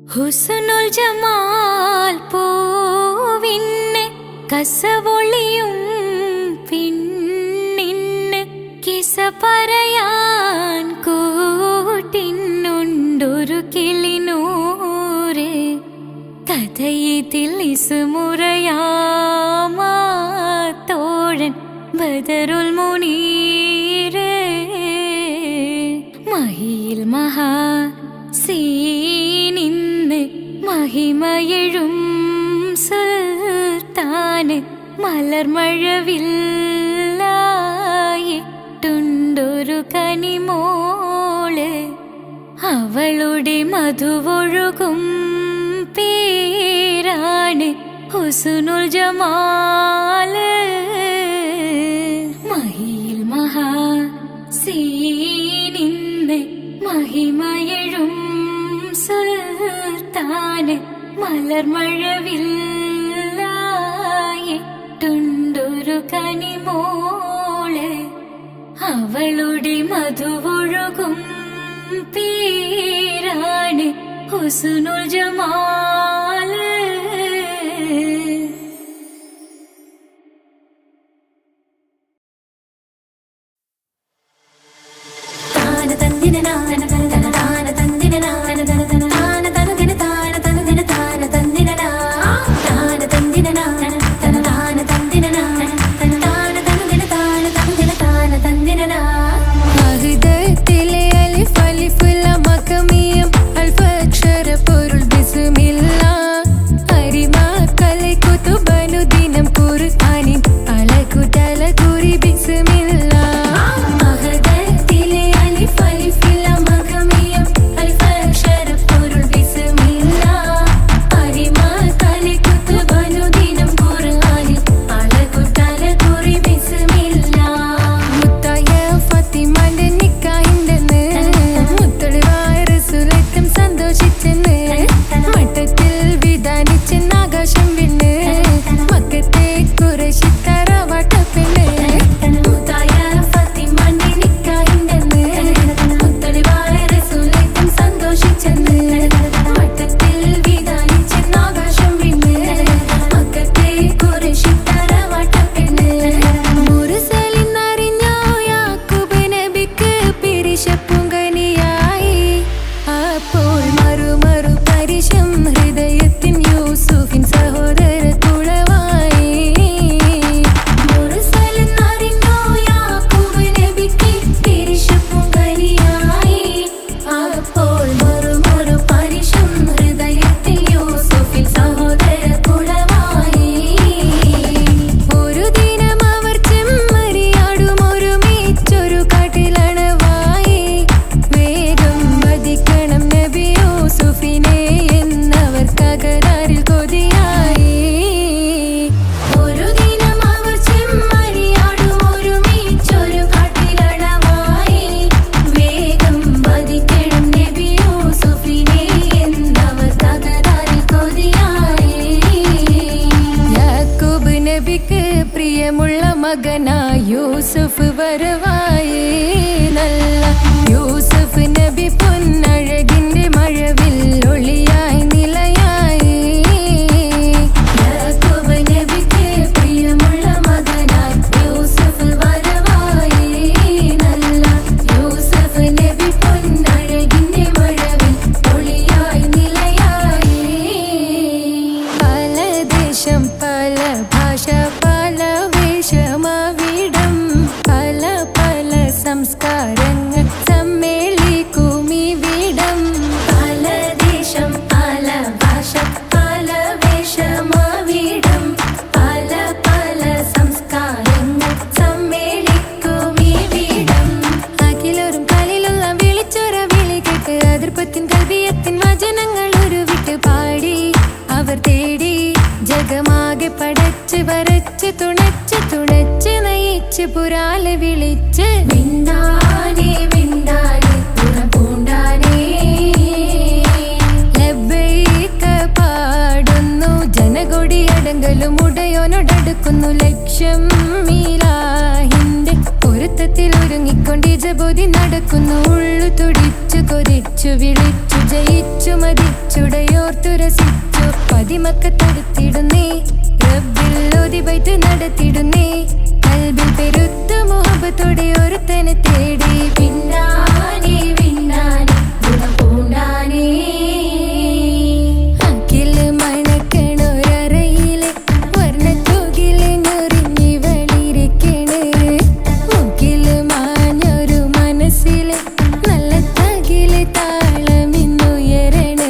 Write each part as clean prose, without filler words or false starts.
ഹുസ്നുൽ Jamal പൂവിന് കസവൊളിയും പിന്നിന് കിസ പറയാൻ കൂട്ടിനുണ്ടൊരു കിളിനൂറ് കഥയിതിൽ ഇസുമുറയാമാത്തോഴൻ ബദറുൽ മുനീറ് മഹിയിൽ മഹാ സീനിന്ന് മഹിമയെഴും സുൽത്താന് മലർമഴവില്ലായിട്ടുണ്ടൊരു കനിമോള് അവളുടെ മധുവൊഴുകും പേരാണ് ഹുസ്നുൽ ജമാല് മഹിയിൽ മഹാ സീനിന്ന് മഹിമയെഴും സുൽത്താന് മലർമഴവില്ലായിട്ടുണ്ടൊരു കനിമോള് അവളുടെ മധുവൊഴുകും പേരാണ് ഹുസ്നുൽ ജമാല് യൂസുഫ് വരവായി നല്ല യൂസുഫ് നബി പൊന്നഴകിന്റെ മഴവിൽ ഒളിയായി നിലയായി യാക്കൂബ് നബിക്ക് പ്രിയമുള്ള മകനായി യൂസുഫ് വരവായി നല്ല യൂസുഫ് നബി പൊന്നഴകിന്റെ മഴവിൽ ഒളിയായി നിലയായി പല ദേശം പല ഭാഷ പല വേഷമവിടം പല പല സംസ്കാരങ്ങൾ സമ്മേളിക്കുമിവിടം പല ദേശം പല ഭാഷ പല വേഷമവിടം പല പല സംസ്കാരങ്ങൾ സമ്മേളിക്കുമിവിടം അഖിലോരും കലിലുള്ള വിളിച്ചൊര വിളി കേട്ട് അതിർപ്പത്തിൻ കൽവിയത്തിൻ വചനങ്ങൾ ഉരുവിട്ട് പാടി അവർ തേടി ജഗമാകെ പടച്ച് വരച്ച് തുണച്ച് തുണച്ച് നയിച്ച് പുരാലെ വിളിച്ച് വിണ്ടാനേ വിണ്ടാനേ പൂണ്ടാനേ ലബ്ബൈക പാടുന്നു ജനകൊടി അടങ്കലും ഉടയോനോടടുക്കുന്നു ലക്ഷ്യം മീലാഹിന്റെ പൊരുത്തത്തിൽ ഒരുങ്ങിക്കൊണ്ട് ജബോധി നടക്കുന്നു ഉള്ളു തുടിച്ചു കൊതിച്ചു വിളിച്ചു ജയിച്ചു മതിച്ചുടയോ ഓർത്തുരസിച്ചു പതിമക്കത്തടുത്തിടുന്നേ റബ്ബിൽ ഓതി ബൈത്ത് നടത്തിടുന്നേ കൽബിൽ പെരുത്ത മുഹബത്തോടെ ഒരുത്തനെ തേടി പിന്നാനെ വിണ്ണാനെ ഗുണം പൂണ്ടാനേ അക്കില് മണക്കണൊരറയിലെ വർണ്ണത്തുകില് ഞൊറിഞ്ഞി വെളിരിക്കണ് മുക്കില് മാഞ്ഞൊരു മനസ്സില് നല്ല തകില് താളമിന്നുയരണ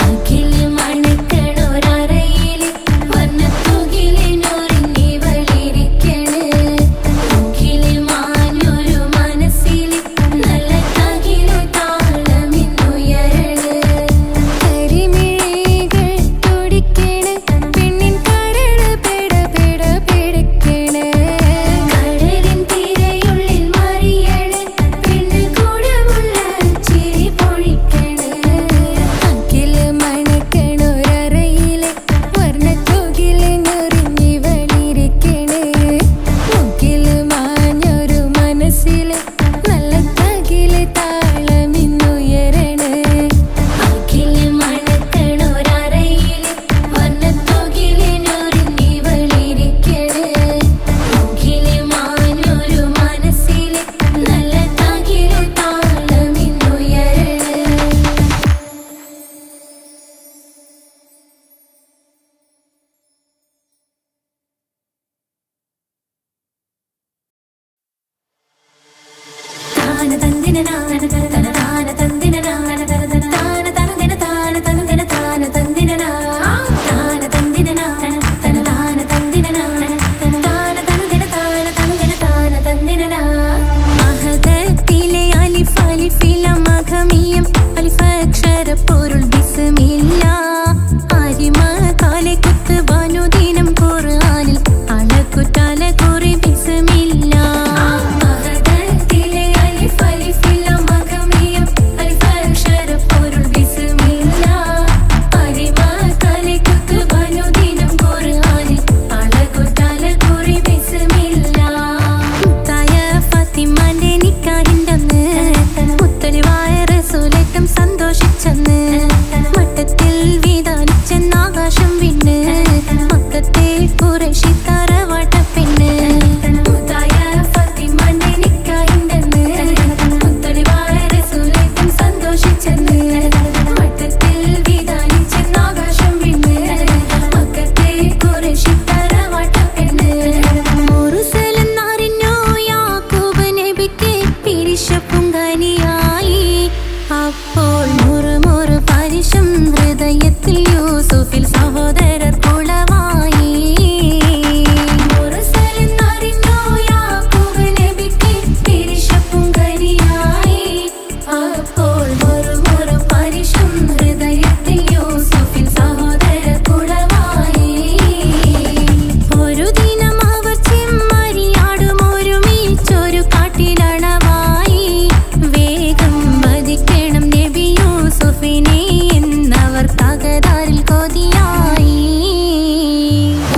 അക്കില് മണക്കണൊരറയിലെ വർണ്ണത്തുകില് ഞൊറിഞ്ഞി വെളിരിക്കണ് മുക്കില് മാഞ്ഞൊരു മനസ്സില് നല്ല തകില് താളമിന്നുയരണ കരിമിഴികൾ തുടിക്കണ് പെണ്ണിൻ കരള് പെട പെട പിടക്കണ് കടലിൻ തിരയുള്ളിൽ മറിയണ് പെണ്ണ് കൂടമുള്ള ചിരി പൊഴിക്കണ് അക്കില് മണക്കണൊരറയിലെ വർണ്ണത്തുകില് ഞൊറിഞ്ഞി വെളിരിക്കണ് മുക്കില് മാഞ്ഞൊരു മനസ്സില് നല്ല തകില് താളമിന്നുയരണ അക്കില് മണക്കണൊരറയിലെ വർണ്ണത്തുകില് ഞൊറിഞ്ഞി വെളിരിക്കണ് മുക്കില് മാഞ്ഞൊരു മനസ്സില് നല്ല തകില് താളമിന്നുയരണ താന തന്ദിന നാന തന താന തന്ദിന നാന തന താന തന്ദിന താന തന്ദിന താന തന്ദിന നാ താന തന്ദിന നാന തന താന തന്ദിന നാന തന താന തന്ദിന താന തന്ദിന താന തന്ദിന നാ മഹദത്തിലെ അലിഫ് അലിഫില മഖമിയം അലിഫ് അക്ഷര പൊരുൾ ബിസ്മില്ല അരിമ കാലെ കുത്ത് ബനുദിനം ഖുർആനിൽ അളക്കുതല കുറി ബിസ്മില്ല മഹദത്തിലെ അലിഫ് അലിഫില മഖമിയം അലിഫ് അക്ഷര പൊരുൾ ബിസ്മില്ല അരിമ കാലെ കുത്ത് ബനുദിനം ഖുർആനിൽ അളക്കുതല കുറി ബിസ്മില്ല മുത്തായ ഫാത്തിമാന്റെ നിക്കാഹിന്റന്ന് മുത്തലിവായ റസൂലേറ്റം സന്തോഷിച്ചെന്ന് മട്ടത്തിൽ വീതാനിച്ചെന്ന് ആകാശം വിണ്ണ് മക്കത്തെ ഖുറൈശി തറവാട്ടപ്പെണ്ണ് മുത്തായ ഫാത്തിമാന്റെ നിക്കാഹിന്റന്ന് മുത്തലിവായ റസൂലേറ്റം സന്തോഷിച്ചെന്ന് മട്ടത്തിൽ വീതാനിച്ചെന്ന് ആകാശം വിണ്ണ് മക്കത്തെ ഖുറൈശി തറവാട്ടപ്പെണ്ണ് മുറുസലെന്നറിഞ്ഞു യാക്കൂബ് നബിക്ക് പിരിശപ്പുങ്കനിയായി അപ്പോൾ മുറുമുറു പരിശം ഹൃദയത്തിൽ യൂസുഫിൽ സഹോദരർ കുളവായി മുറുസലെന്നറിഞ്ഞു യാക്കൂബ് നബിക്ക് പിരിശപ്പുങ്കനിയായി അപ്പോൾ മുറുമുറു പരിശം ഹൃദയത്തിൽ യൂസുഫിൽ സഹോദരർ കുളവായി ഒരു ദിനം അവർ ചെമ്മരിയാടും ഒരുമിച്ചൊരു കാട്ടിലണവായി വേഗം വധിക്കണം നബി യൂസുഫിനെ എന്നവർ തകരാറിൽ കൊതിയായി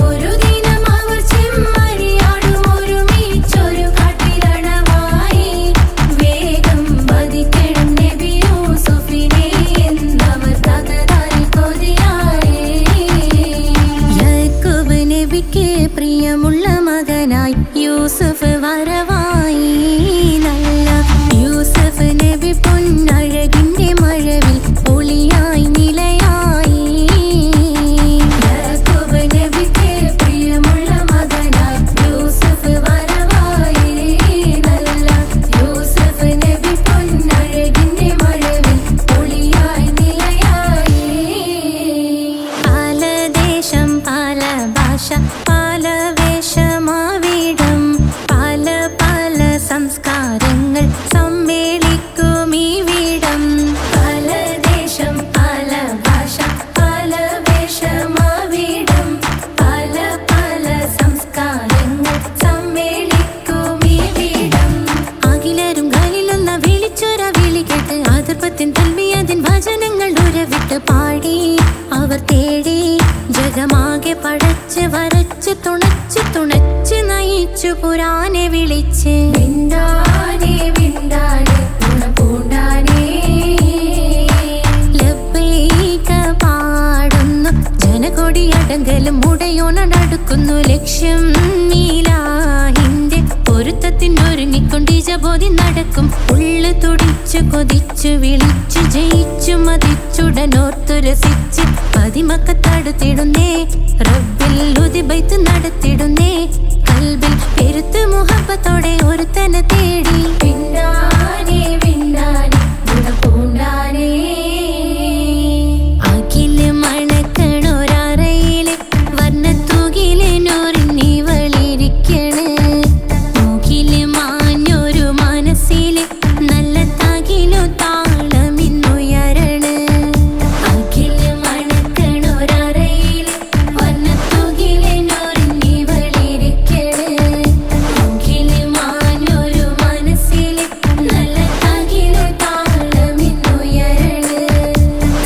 ഒരു ദിനം അവർ ചെമ്മരിയാടും ഒരുമിച്ചൊരു കാട്ടിലണവായി വേഗം വധിക്കണം നബി യൂസുഫിനെ എന്നവർ തകരാറിൽ കൊതിയായി യാക്കൂബ് നബിക്ക് പ്രിയമുള്ള മകനായി യൂസുഫ് വരവായി നല്ല യൂസുഫ് നബി പൊന്നഴകിന്റെ മഴവിൽ ഒളിയായി നിലയായി യാക്കൂബ് നബിക്ക് പ്രിയമുള്ള മകനായി യൂസുഫ് വരവായി നല്ല യൂസുഫ് നബി പൊന്നഴകിന്റെ മഴവിൽ ഒളിയായി നിലയായി പല ദേശം പല ഭാഷ പല വേഷമാവിടം പല പല സംസ്കാരങ്ങൾ സമ്മേളിക്കും ഇവിടം പല ദേശം പല ഭാഷ പല വേഷമാവിടം പല പല സംസ്കാരങ്ങൾ സമ്മേളിക്കും ഇവിടം അഖിലരും കാലിലൊന്ന വിളിച്ചൊര വിളി കേട്ട് അതിർപ്പത്തിൻ തൽബിയതിൻ വചനങ്ങൾ ഉരവിട്ട് പാടി അവർ തേടി ജഗമാകെ പടച്ച് വരച്ച് തുണച്ച് നയിച്ചു പുരാനെ വിളിച്ച് വിണ്ടാനെ വിണ്ടാനെ ഗുണം പൂണ്ടാനെ ലബ്ബൈക ഒന്നു ലക്ഷ്യം മീലാഹിന്റെ പൊരുത്തത്തിനൊരുങ്ങിക്കൊണ്ടിജബോധി നടക്കും. ഉള്ളു തുടിച്ചു കൊതിച്ചു വിളിച്ചു ജയിച്ചു മതിച്ചുടനോർത്തു രസിച്ച് പതിമക്കത്തടുത്തിടുന്നേ റബ്ബിൽ ഉദിബൈത്ത് നടത്തിടുന്നേ. കൽബിൽ പെരുത്ത് മുഹബത്തോടെ ഒരുത്തനെ തേടി പിന്നാനെ പിന്നാനെ ഗുണപൂണ്ടാനേ. അഖില് മണക്കണൊരറയില് വർണ്ണത്തൂകില് നൂറിനിവളിരിക്കണ്. മൂക്കില് മാഞ്ഞൊരു മനസ്സില് നല്ല തകിലു താളമിന്നുയരണ്. അഖില് മണക്കണൊരറയില് വർണ്ണത്തൂകില് നൂറിനിവളിരിക്കണ്. മൂക്കില് മാഞ്ഞൊരു മനസ്സില് നല്ല തകിലു താളമിന്നുയരണ്.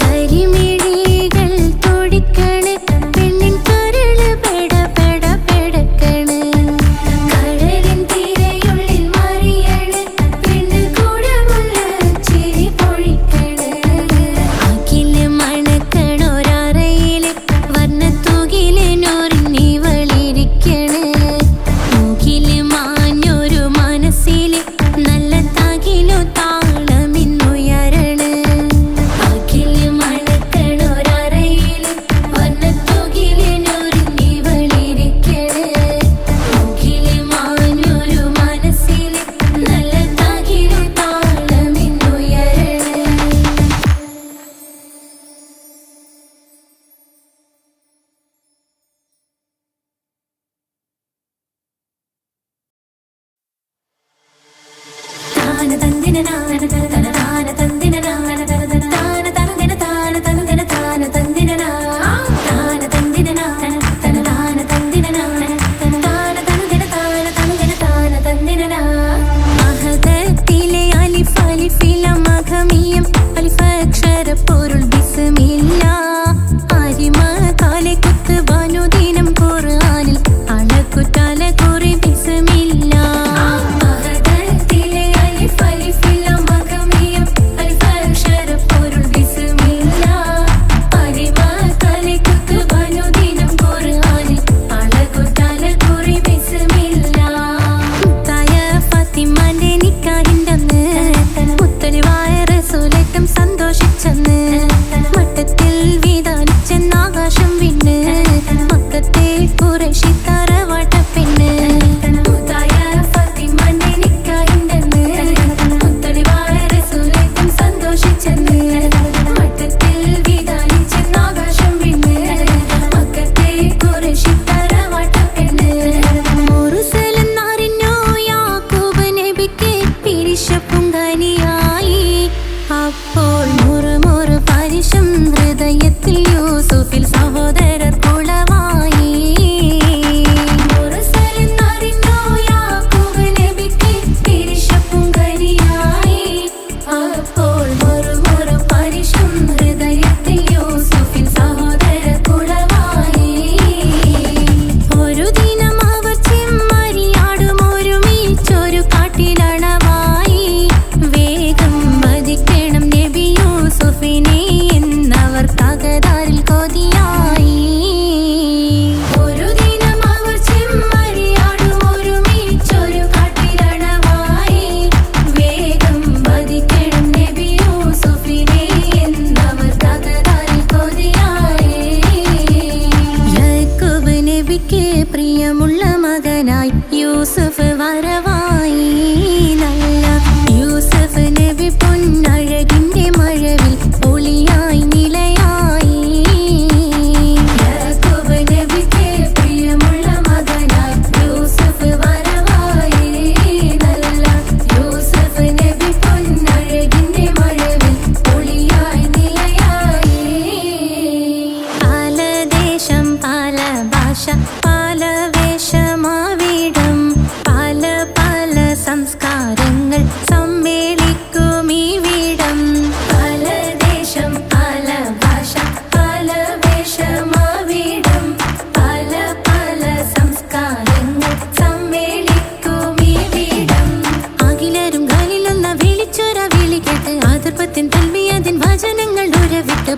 കരിമിഴികൾ തുടിക്കണ് പെണ്ണിൻ കരള് പെട പെട പെടക്കണ്. കടലിൻ തിരയുള്ളിൽ മറിയണ് പെണ്ണ് കൂടമുള്ള ചിരി പൊഴിക്കണ്. അഖില് മണക്കണൊരറയില് വർണ്ണത്തൂകില് നൂറിനിവളിരിക്കണ്. മൂക്കില് മാഞ്ഞൊരു മനസ്സില് നല്ല തകിലു താളമിന്നുയരണ്. അഖില് മണക്കണൊരറയില് വർണ്ണത്തൂകില് നൂറിനിവളിരിക്കണ്. മൂക്കില് മാഞ്ഞൊരു മനസ്സില് നല്ല തകിലു താളമിന്നുയരണ്. താന തന്ദിന നാന തന താന തന്ദിന നാന തന താന തനദിന താന തനദിന താന തന്ദിന നാ. താന തന്ദിന നാന തന താന തന്ദിന നാന തന താന തനദിന താന തനദിന താന തന്ദിന നാ. മഹദത്തിലെ അലിഫ് അലിഫില മഖമിയം അലിഫക്ഷര പൊരുൾ ബിസ്മില്ല. അരിമ കാലെ കുത്ത് വനുദിനം ഖുർആനിൽ അളക്കുതല കുറി ബിസ്മില്ല. മഹദത്തിലെ അലിഫ് അലിഫില മഖമിയം അലിഫക്ഷര പൊരുൾ ബിസ്മില്ല. അരിമ കാലെ കുത്ത് വനുദിനം ഖുർആനിൽ അളക്കുതല കുറി ബിസ്മില്ല. മുത്തായ ഫാത്തിമാന്റെ നിക്കാഹിന്റന്ന് മുത്തലിവായ റസൂലേറ്റം സന്തോഷിച്ചെന്ന്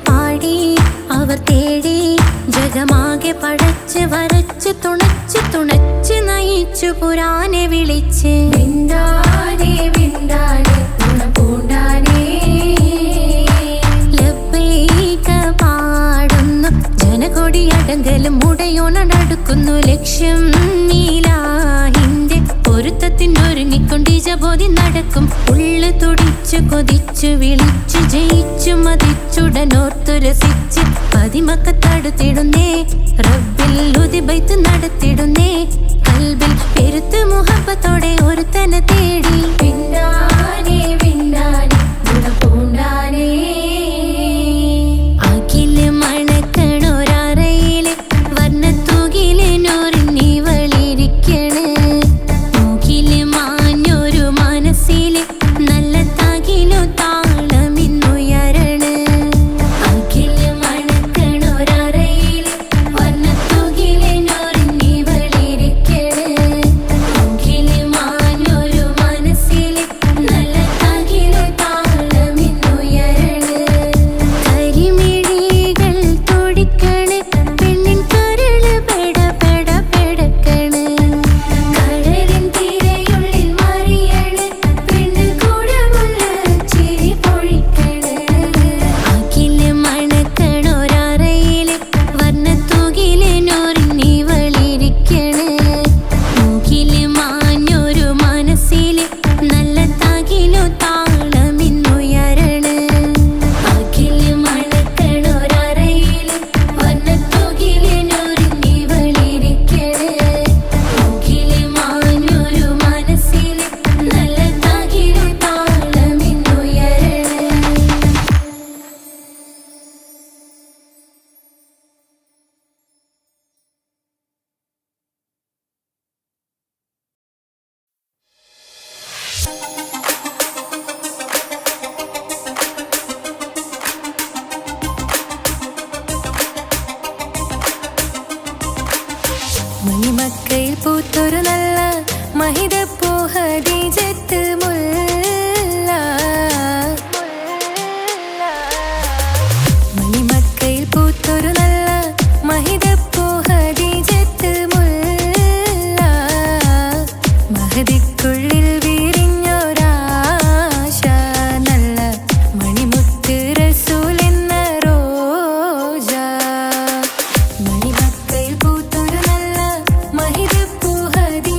പാടി അവർ തേടി ജഗമാകെ പടച്ച് വരച്ച് തുണച്ച് തുണച്ച് നയിച്ചു പുരാനെ വിളിച്ച് വിണ്ടാനേ വിണ്ടാനേ പൂണ്ടാനേ ലബ്ബൈക പാടുന്നു ജനകൊടിയടങ്കലും മുടയോണടുക്കുന്നു ലക്ഷ്യം നീലാഹിന്റെ പൊരുത്തത്തിനൊരുങ്ങിക്കൊണ്ടിജബോധി നടക്കും ഉള്ളു തുടിച്ചു കൊതിച്ചു വിളിച്ചു ജയിച്ചു മതിച്ചുടനോർത്തു രസിച്ച് പതിമക്കത്തടുത്തിടുന്നേ റബ്ബിൽ ഉദിബൈത്ത് നടത്തിടുന്നേ കൽബിൽ പെരുത്ത് മുഹബത്തോടെ ഒരുത്തനെ തേടി വിണ്ടാനേ വിണ്ടാനേ പൂണ്ടാനേ അഖില് മണക്കണൊരറയില് വർണ്ണത്തൂകില് നൂറിനി വളിരിക്കണ് മൂക്കില് മാഞ്ഞൊരു മനസ്സില് നല്ല തകിലു താളമിന്നുയരണ അഖില് മണക്കണൊരറയില് വർണ്ണത്തൂകില് നൂറിനി വളിരിക്കണ് മൂക്കില് മാഞ്ഞൊരു മനസ്സില് നല്ല തകിലു താളമിന്നുയരണ കരിമിഴികൾ തുടിക്കണ് പെണ്ണിൻ കരള് പെട പെട പെടക്കണ് കടലിൻ തിരയുള്ളിൽ മറിയണ് പെണ്ണ് കൂടമുള്ള ചിരി പൊഴിക്കണ് അഖില് മണക്കണൊരറയില് വർണ്ണത്തൂകില് നൂറിനി വളിരിക്കണ് മൂക്കില് മാഞ്ഞൊരു മനസ്സില് നല്ല തകിലു താളമിന്നുയരണ അഖില് മണക്കണൊരറയില് വർണ്ണത്തൂകില് നൂറിനി വളിരിക്കണ് മൂക്കില് മാഞ്ഞൊരു മനസ്സില് നല്ല തകിലു താളമിന്നുയരണ മണിമക്കയിൽ പൂത്തൊരു നല്ല മഹിതപ്പൂ ഹദീജത്ത് മുല്ല മണിമക്കയിൽ പൂത്തൊരു നല്ല മഹിതപ്പൂ ഹദീജത്ത് മുല്ല മഹദിക്കുള്ളിൽ വിരിഞ്ഞൊരാശ നല്ല മണിമുത്ത് റസൂൽ എന്ന റോജ മണിമക്കയിൽ പൂത്തൊരു നല്ല മഹിതപ്പൂ ഹദീജത്ത്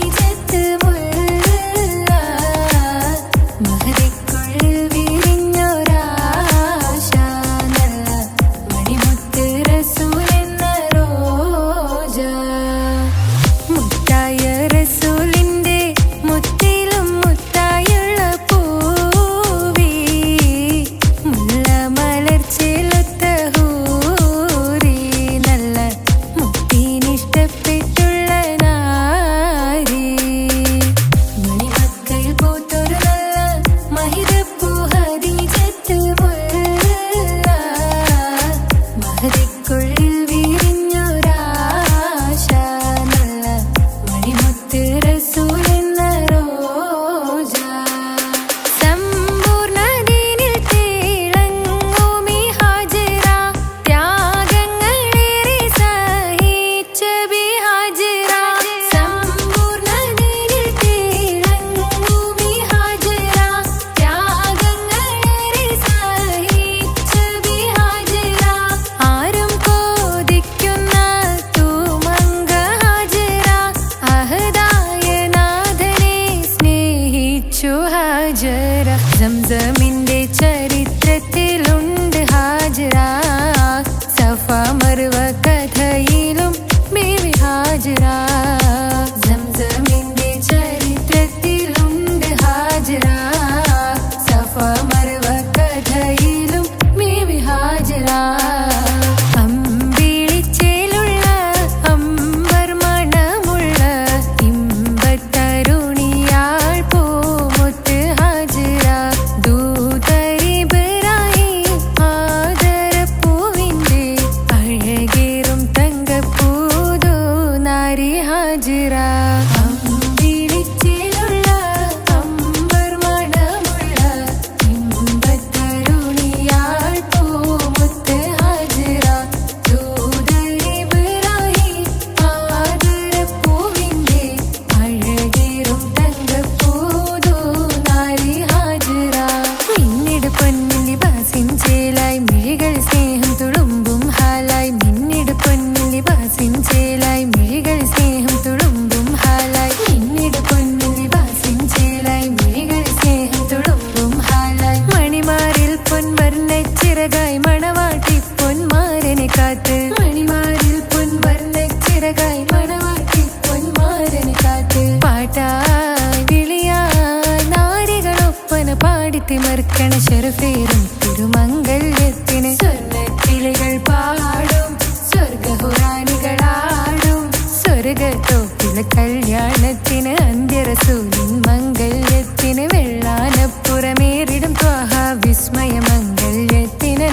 ഷെറഫേറും തിരുമംഗല്യത്തിന് സ്വർണ്ണക്കിളികൾ പാടും സ്വർഗഹുറാനികളാടും സ്വർഗത്തോപ്പിലെ കല്യാണത്തിന് അന്ത്യറസൂലിൻ മംഗല്യത്തിന് വെള്ളാനപ്പുറമേറിടും ത്വാഹ വിസ്മയ മംഗല്യത്തിന്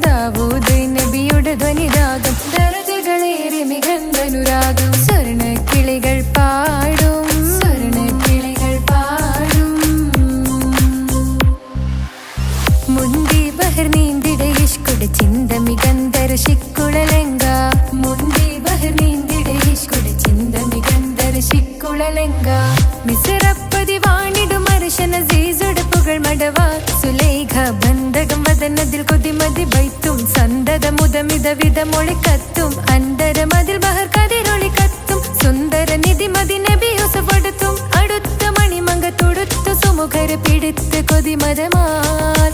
ദാവൂദ് നബിയുടെ ധ്വനിരാഗം ദരജകളേറെ മികന്തനുരാഗം സ്വർണ്ണക്കിളികൾ പാടും സ്വർണ്ണക്കിളികൾ പാടും മുന്തി ബഹർ നീന്തിടെ ഇഷ്കുടെ ചിന്ത മികന്തര ശിക്കുളലങ്ക മുന്തി ബഹർ നീന്തിടെ ഇഷ്കുടെ ചിന്ത മികന്തര ശിക്കുളലങ്ക മിസറപ്പതി വാണിടും അർശന സീസുടെ പുകൾ മടവ സുലൈഖ ബന്ധകം വദനതിൽ കൊതിമതി ബൈത്തും സന്തത മുതമിത വിധമൊളി കത്തും അന്തരമതിൽ ബഹർ കതിരൊളി കത്തും സുന്ദര നിധി മതി നബി യൂസഫെടുത്തും അടുത്ത മണിമങ്ക തൊടുത്തു സുമുഖരെ പിടിത്ത് കൊതിമതമാൽ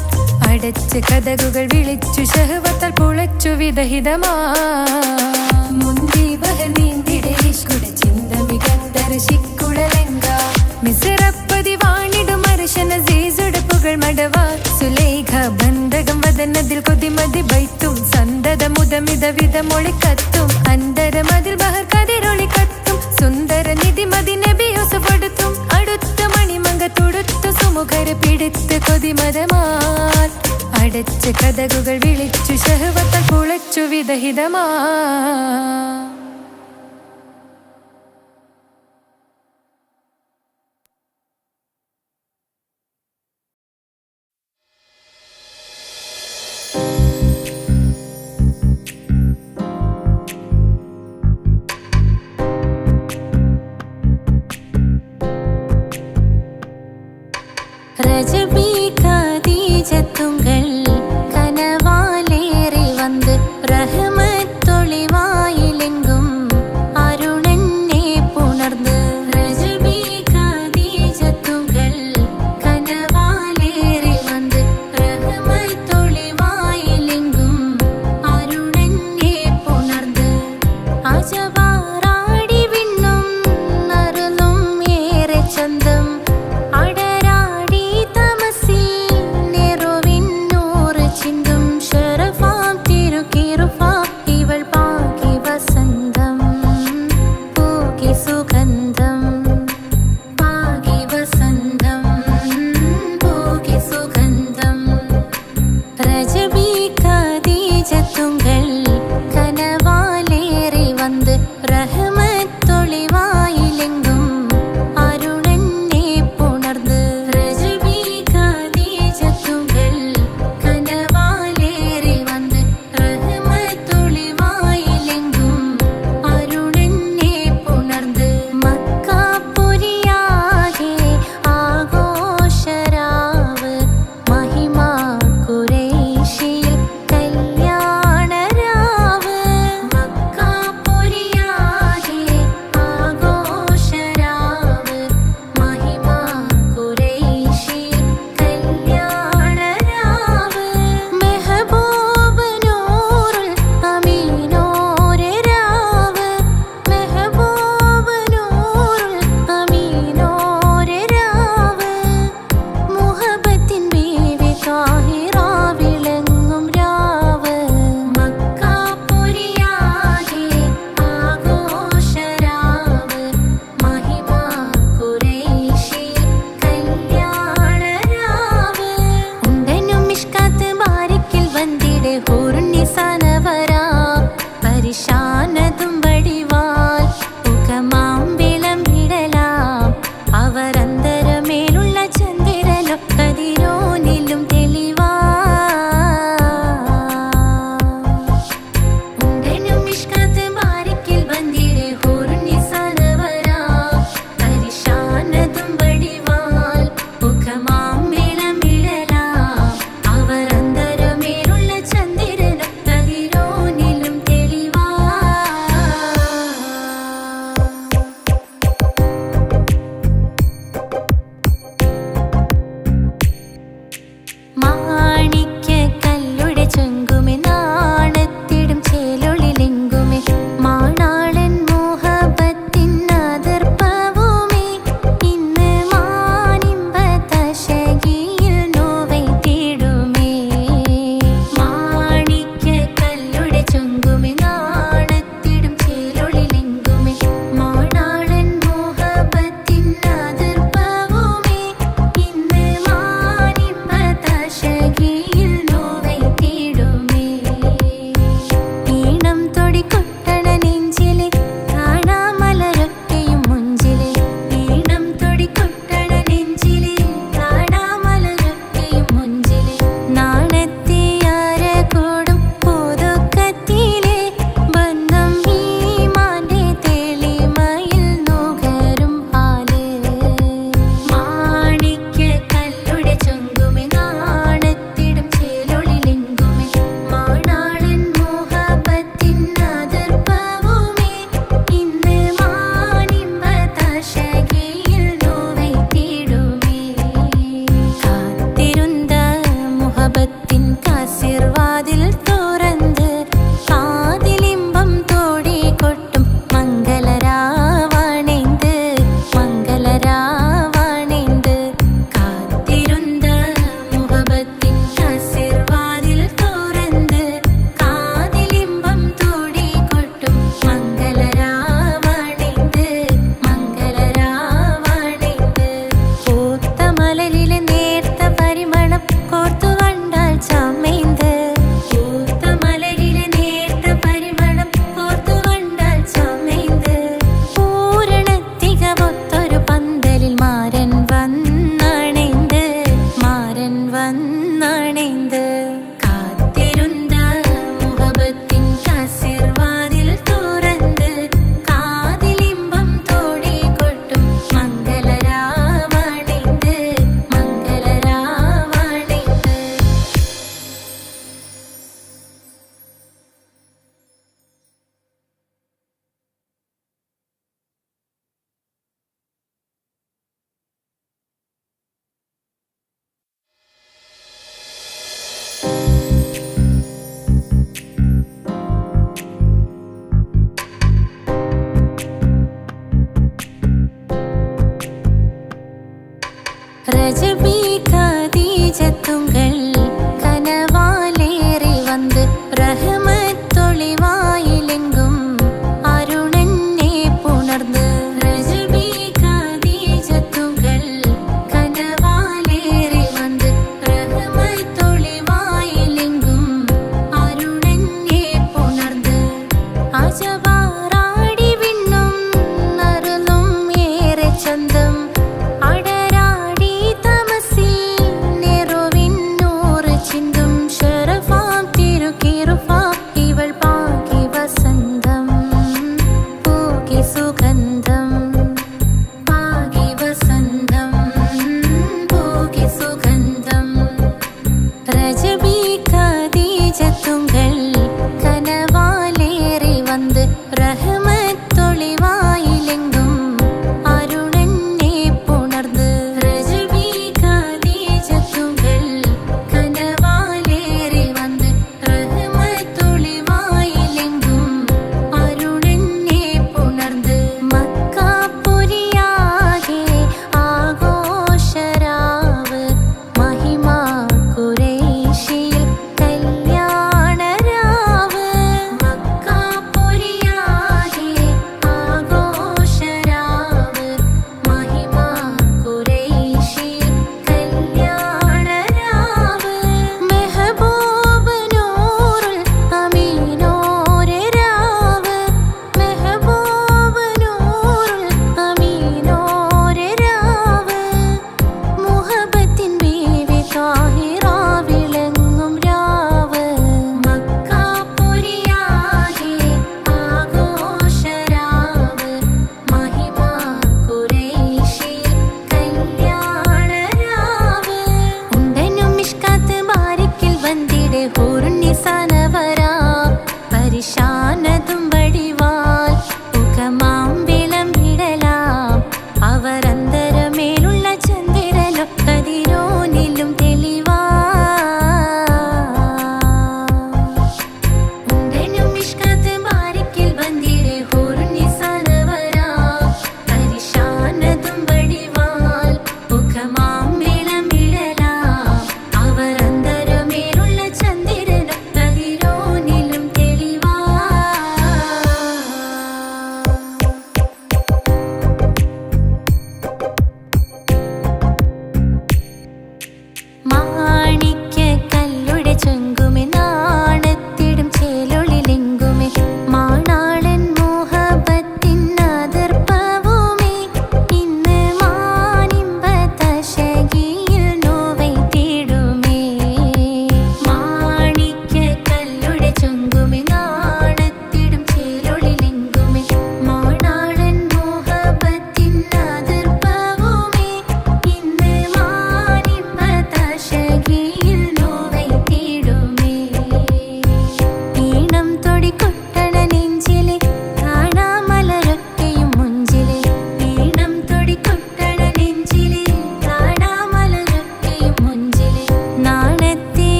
അടച്ച് കഥകുകൾ വിളിച്ചു ഷഹവത്താൽ പുളച്ചു വിദഹിതമാ മുന്തി ബഹർ നീന്തിടെ ഇഷ്കുടെ ചിന്ത മികന്തര ശിക്കുളലങ്ക മിസറപ്പതി വാണിടും അർശന സീസുടെ പുകൾ മടവ സുലൈഖ ബന്ധകം വദനതിൽ കൊതിമതി ബൈത്തും സന്തത മുതമിത വിധമൊളി കത്തും അന്തരമതിൽ ബഹർ കതിരൊളി കത്തും സുന്ദര നിധി മതി നബി യൂസഫെടുത്തും അടുത്ത മണിമങ്ക തൊടുത്തു സുമുഖരെ പിടിത്ത് കൊതിമതമാൽ അടച്ച് കഥകുകൾ വിളിച്ചു ഷഹവത്താൽ പുളച്ചു വിദഹിതമാ ரஜபி கதீஜத்துங்கள் கனவாலேறி வந்து ரஹமத்தொளிவாயிலெங்கும் அருணன்னே புணர்ந்து ரஜபி கதீஜத்துங்கள் கனவாலேறி வந்து ரஹமத்தொளிவாயிலெங்கும் அருணன்னே புணர்ந்து அஜபாராடி விண்ணும் அருளும் ஏറെ ചന്തം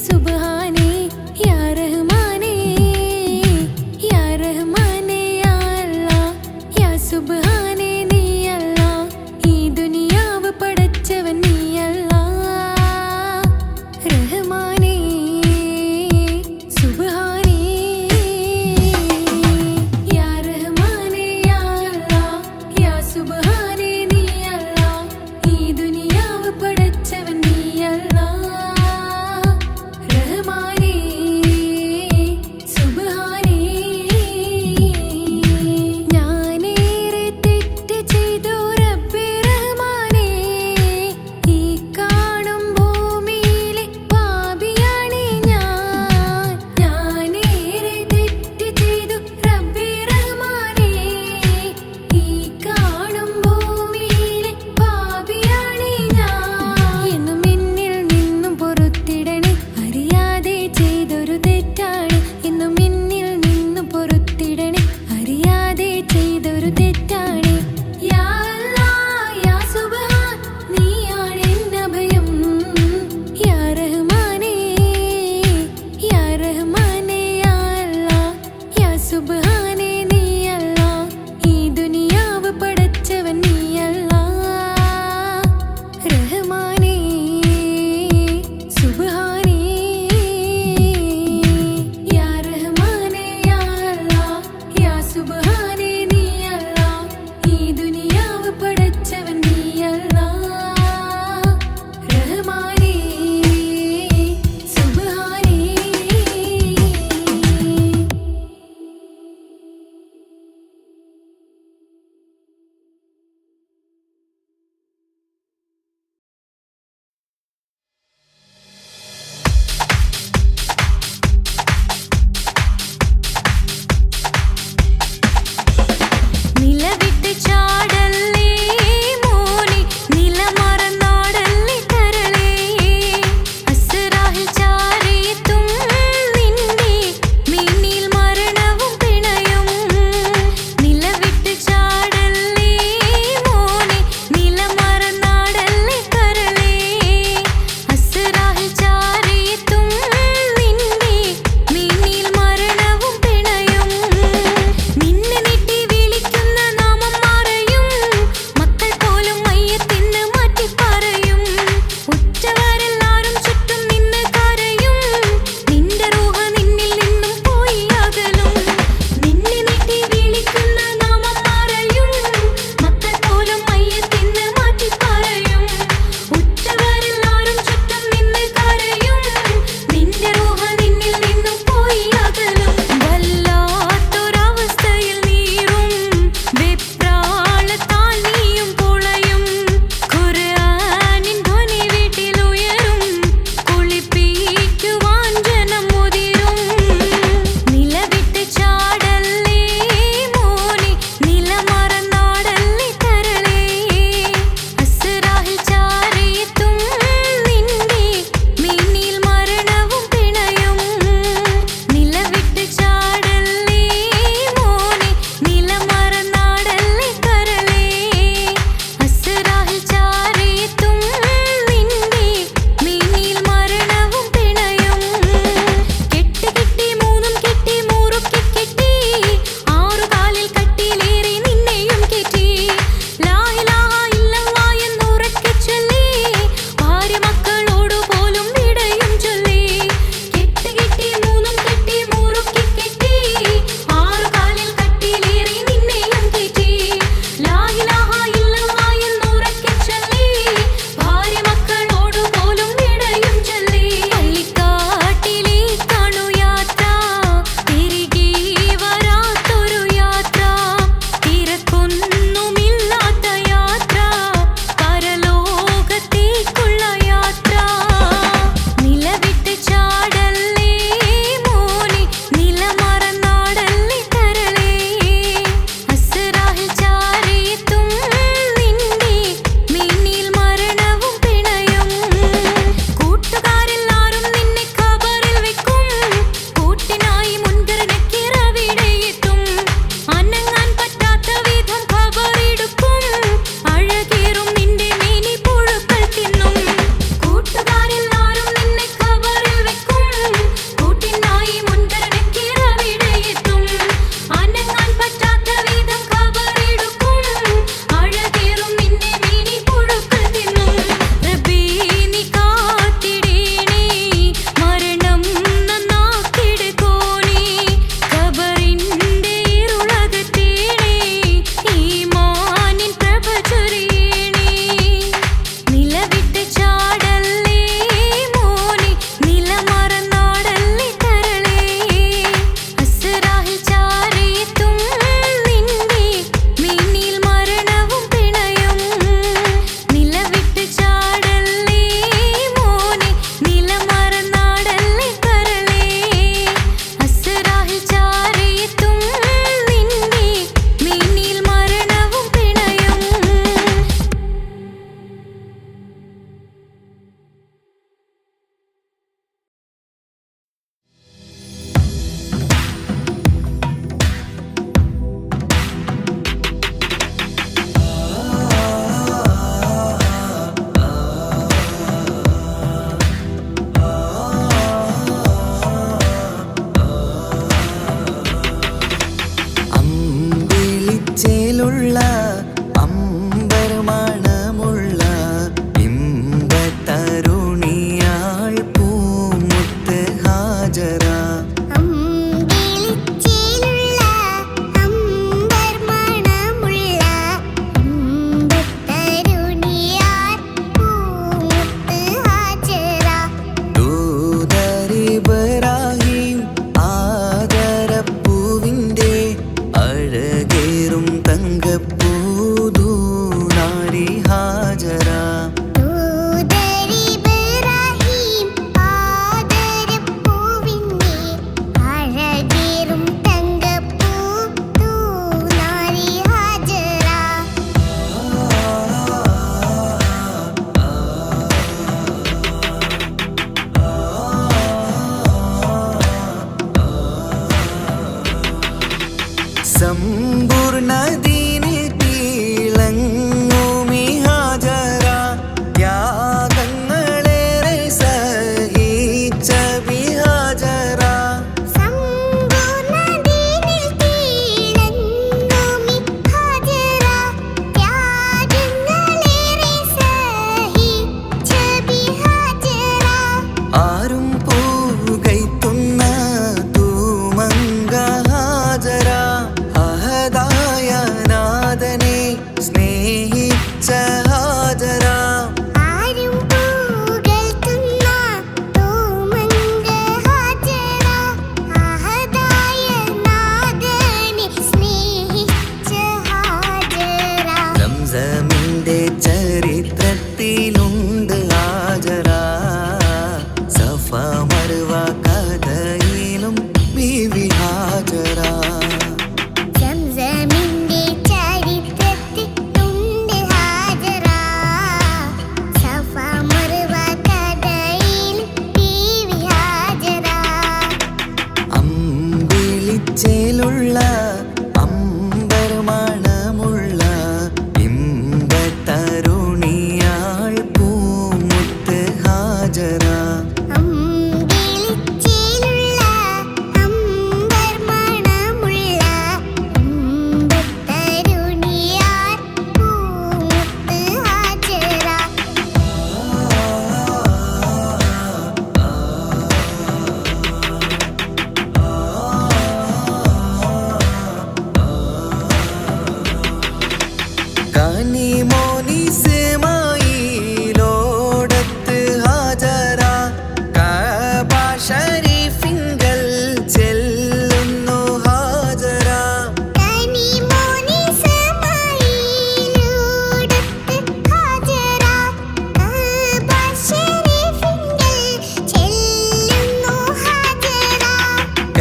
സുബ്ഹാനേ യാ റഹ്മാനേ യാ റഹ്മാനേ യാ അല്ലാഹ് യാ സുബ്ഹാനേ നീ അല്ലാഹ് ഈ ദുനിയാവ് പടച്ചവൻ നീ അല്ലാഹ് റഹ്മാനേ സുബ്ഹാനേ യാ റഹ്മാനേ യാ അല്ലാഹ് യാ സുബ്ഹാനേ നീ അല്ലാഹ് ഈ ദുനിയാവ് പടച്ചവൻ നീ അല്ലാഹ് റഹ്മാനേ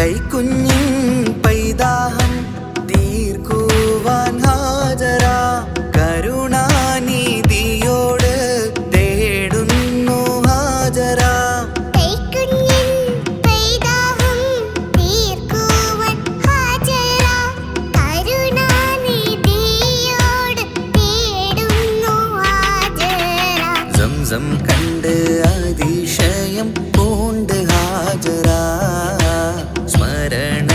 കൈക്കുഞ്ഞിൻ പൈതാഹം തീർക്കുവാൻ ഹാജര കരുണാനിധിയോട് തേടുന്നു ഹാജര. കൈക്കുഞ്ഞിൻ പൈതാഹം തീർക്കുവാൻ ഹാജര കരുണാനിധിയോട് തേടുന്നു ഹാജര. സംസം കണ്ട് അതിശയം പൂണ്ട് ഹാജര സ്മരണ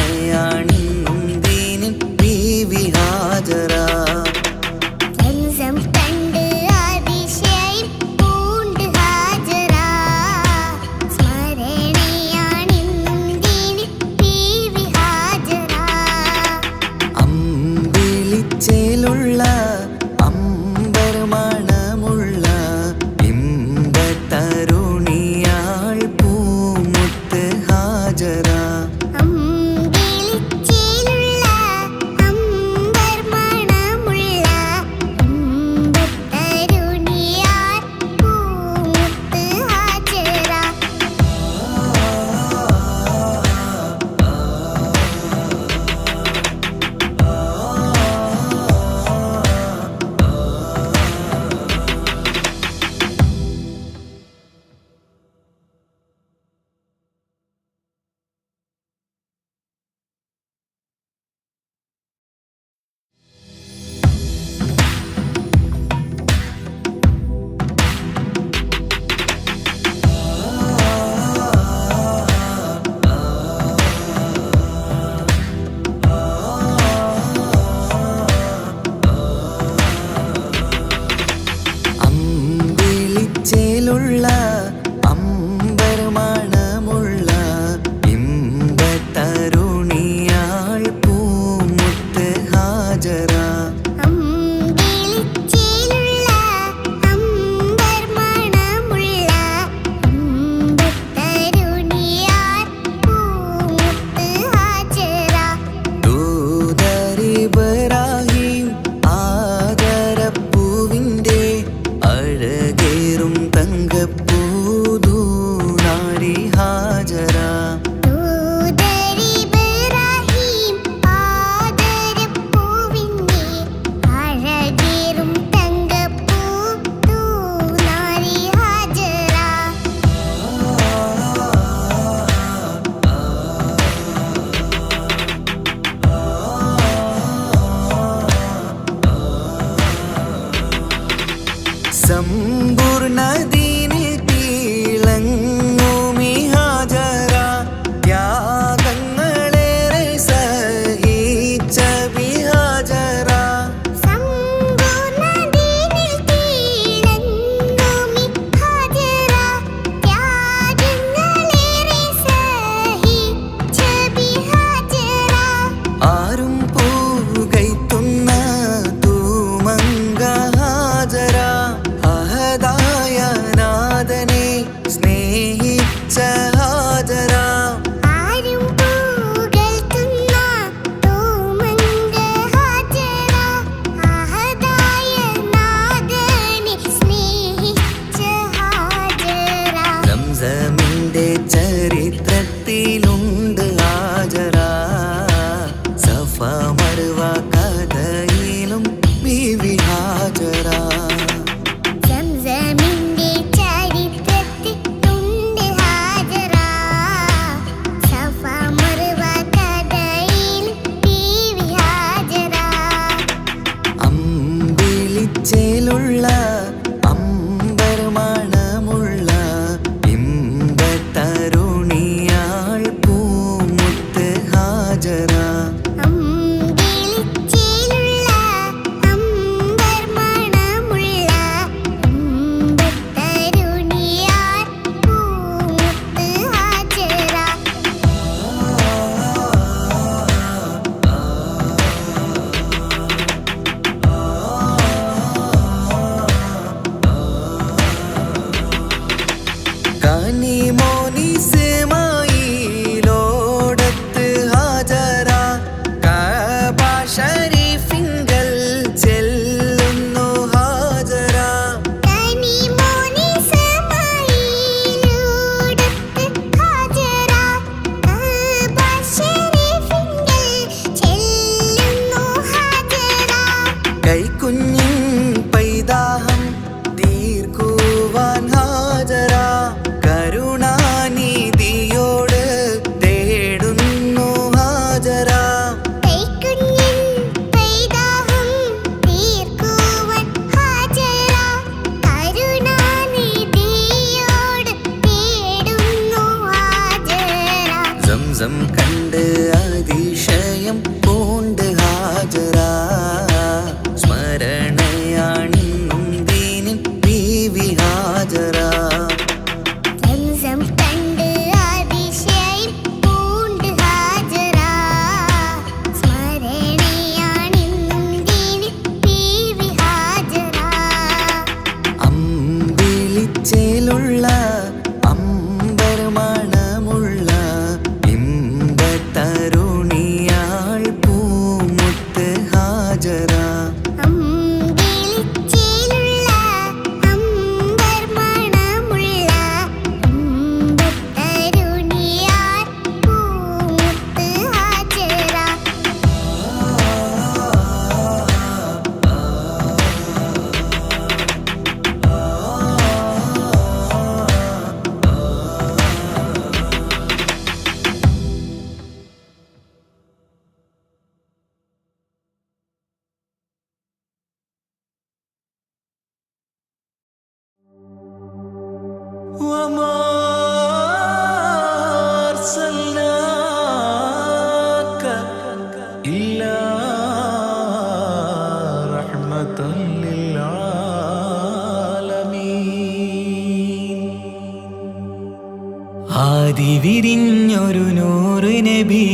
ആദി വിരിഞ്ഞൊരു നൂറ് നബി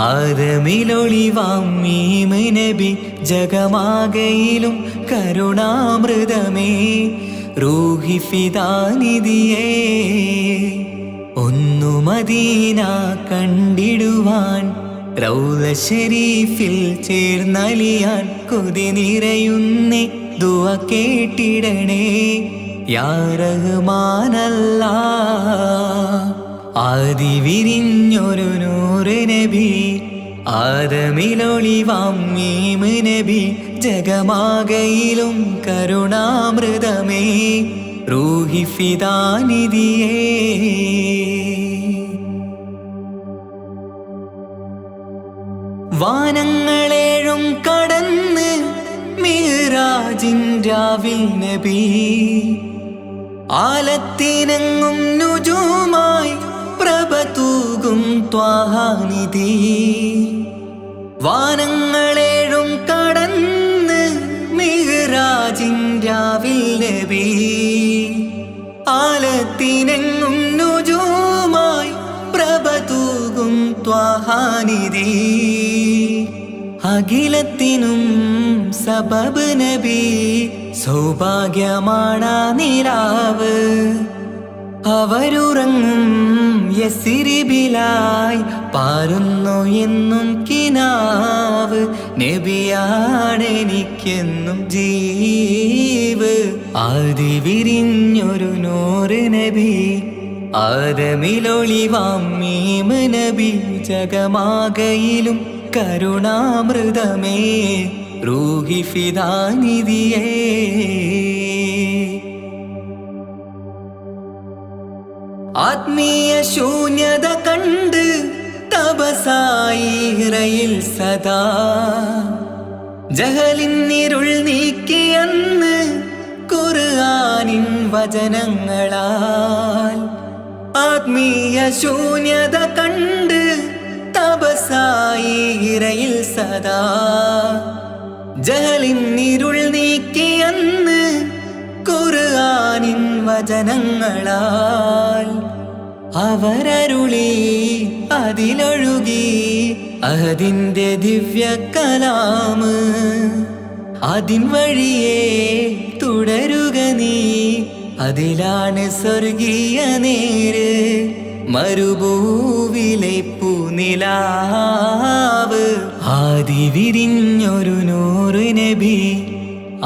ആദമിലൊളിവാം മീമ് നബി ജഗമാകയിലും കരുണാമൃതമേ റൂഹി ഫിദാനിധിയേ ഒന്നു മദീന കണ്ടിടുവാൻ റൗള ശരീഫിൽ ചേർന്നലിയാൻ കൊതി നിറയുന്നേ ദുആ കേട്ടിടണേ യാ റഹ്മാനല്ലാ ആദി വിരിഞ്ഞൊരു നൂറ് നബി ആദമിലൊളിവാം മീമ് നബി ജഗമാകയിലും കരുണാമൃതമേ റൂഹി ഫിദാനിധിയേ വാനങ്ങളേഴും കടന്ന് മിഹ്റാജിൻ രാവിൽ നബി ആലത്തിനെങ്ങും നുജൂമായി പ്രഭ തൂകും ത്വാഹാനിധി വാനങ്ങളേഴും കടന്ന് മിഹ്റാജിൻ രാവിൽ നബി ആലത്തിനെങ്ങും നുജൂമായി പ്രഭ തൂകും ത്വാഹാനിധി അഖിലത്തിനും സബബ് നബി സൗഭാഗ്യമാണാ നിലാവ് അവരുറങ്ങും യസിരിബിലായി പാരുന്നു എന്നും കിനാവ് നബിയാണെനിക്കെന്നും ജീവ് ആദി വിരിഞ്ഞൊരു നൂറ് നബി ആദമിലൊളിവാം മീമ് നബി ജഗമാകയിലും കരുണാമൃതമേ റൂഹി ഫിദാനിധിയേ ആത്മീയ ശൂന്യത കണ്ട് തപസായി ഇറയിൽ സദാ ജഹലിന്നിരുൾ നീക്കിയെന്ന് ഖുർആനിൻ വചനങ്ങളാൽ ആത്മീയ ശൂന്യത കണ്ട് തപസായി ഇറയിൽ സദാ ജഹലിന്നിരുൾ നീക്കിയെന്ന് ഖുർആനിൻ വചനങ്ങളാൽ അവരരുളി അതിലൊഴുകി അതിൻ്റെ ദിവ്യ കലാമ് അതിൻ വഴിയേ തുടരുക നീ അതിലാണ് സ്വർഗീയ നേര് മരുഭൂവിലെ പൂനിലാവ് ആദി വിരിഞ്ഞൊരു നൂറ് നബി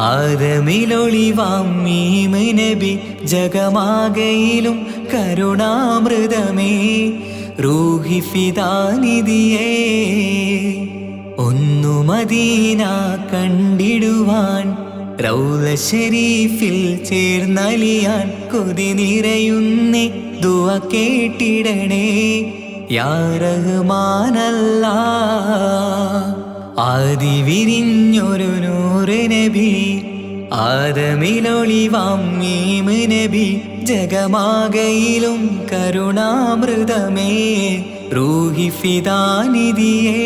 ആദമിലൊളിവാം മീമ് നബി ജഗമാകയിലും കരുണാമൃതമേ റൂഹി ഫിദാനിധിയേ ഒന്നു മദീന കണ്ടിടുവാൻ റൗള ശരീഫിൽ ചേർന്നലിയാൻ കൊതി നിറയുന്നേ ദുആ കേട്ടിടണേ യാ റഹ്മാനല്ലാ ആദി വിരിഞ്ഞൊരു നൂറ് നബി ആദമിലൊളിവാം മീമ് നബി ജഗമാകയിലും കരുണാമൃതമേ റൂഹി ഫിദാനിധിയേ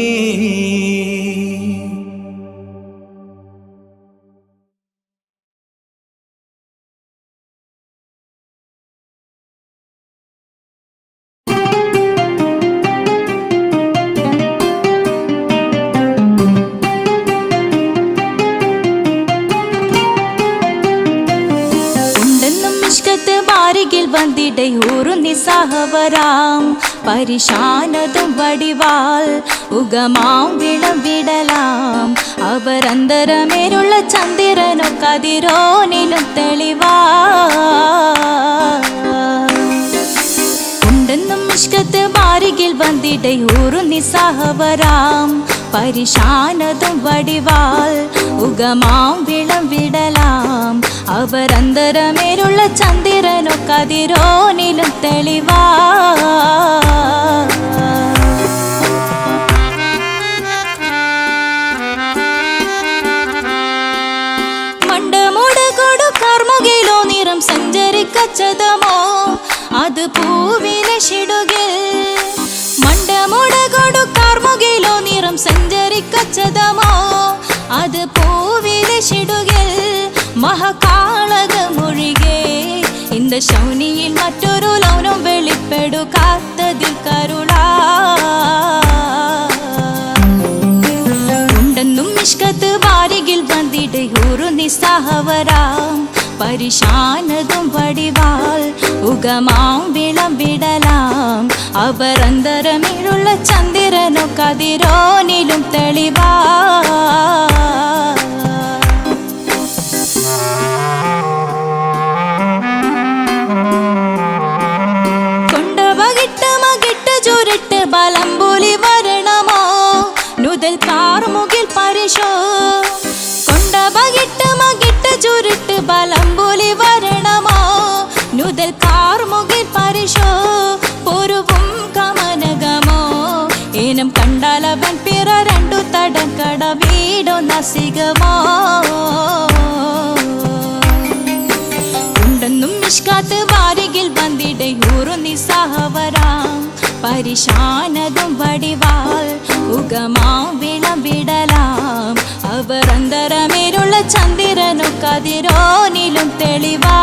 നിസാഹവരാം പരിശാനതും വടിവാൽ ഉഗമാം വിടലാം അവരന്തരമേലുള്ള ചന്ദ്രനോ കതിരോനിലും തെളിവാ ഉണ്ടെന്നും ഇഷ്കത്ത് മാരികിൽ വന്നിടയൂറു നിസാഹവരാം പരിശാനതും വടിവാൽ ഉഗമാം വിടലാം അവരന്തരമേലുള്ള ചന്ദ്രനോ കതിരോനിലും തെളിവാ മണ്ടമോട് കൊടു കർമുകിലോ നിറം സഞ്ചരിക്കച്ചതമോ അത് പൂവിലെ ഷിടുകിൽ മണ്ടമോട് കൊടു കർമുകിലോ നിറം സഞ്ചരിക്കച്ചതമോ അത് പൂവിലെ ഷിടുകിൽ മഹകാളകമൊഴികെ இந்த ശൗനിയിൽ മറ്റൊരു ലൗനം വെളി പെടു കാത്തതിൽ കരുളാ ഉണ്ടെന്നും ഇഷ്കത്ത് വാരികിൽ വന്നിട്ട് ഒരു നിസ്സഹവരാം പരിശാനതും വടിവാൾ ഉഗമാം വിളംവിടലാം അവർ അന്തരമിഴുള്ള ചന്ദ്രനോ കതിരോനിലും തെളിവാ കൊണ്ടവകിട്ട് മകിട്ട് ചുരുട്ട് ബലം പോലി വരണമോ നുതൽ കാർമുകിൽ പരിശോ കൊണ്ടവകിട്ട് മകിട്ട് ചുരുട്ട് ബലം പോലി വരണമോ നുതൽ കാർമുകിൽ പരിശോ പൊരുവും കമനകമോ ഏനം കണ്ടാലവൻ പിറ രണ്ടു തടക്കട വീടോ നസികമോ ഉണ്ടെന്നും ഇഷ്കാത്ത് വാരികിൽ വന്നിടെ ഊറു നിസ്സഹവരാം പരിശാനതും വടിവാൾ ഉഗമാം വിളംവിടലാം അവർ അന്തരമേരുള്ള ചന്ദ്രനു കതിരോനിലും തെളിവാ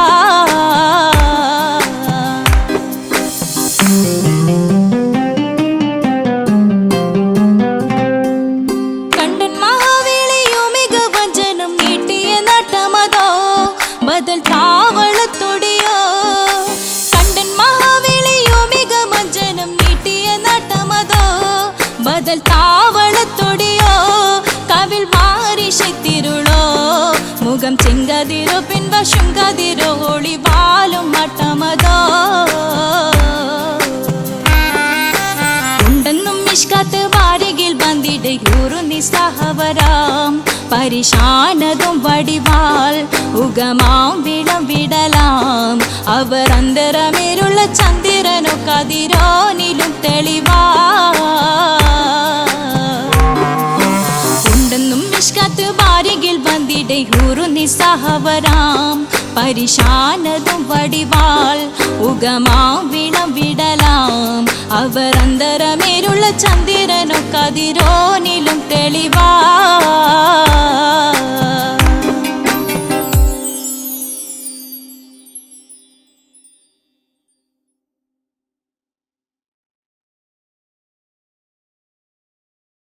കണ്ടൻ മഹാവേളിയോ മികവഞ്ചനും നീട്ടിയ നട്ടമതോ ബദൽ താവളത്തൊടിയോ കണ്ടൻ മഹാവേളിയോ മികവഞ്ചനും നീട്ടിയ നട്ടമതോ ബദൽ താവളത്തൊടിയോ കവിൽ മാറി ശക്തിരുളോ മുഖം ചെങ്കതിരോ പിൻവശം കതിരോ ഒളിവാലും മട്ടമതോ ഉണ്ടെന്നും ഇഷ്കാത്ത് വാരികിൽ വന്നിടെ ഊറു നിസ്സഹവരാം പരിശാനതും വടിവാൾ ഉഗമാം വിളംവിടലാം അവർ അന്തരമേരുള്ള ചന്ദ്രനോ കതിരോനിലും തെളിവാ ഉണ്ടെന്നും ഇഷ്കാത്ത് വാരികിൽ വന്നിടെ ഊറു നിസ്സഹവരാം പരിശാനതും വടിവാൾ ഉഗമാം വിളംവിടലാം അവർ അന്തരമേരുള്ള ചന്ദ്രനോ കതിരോനിലും തെളിവാ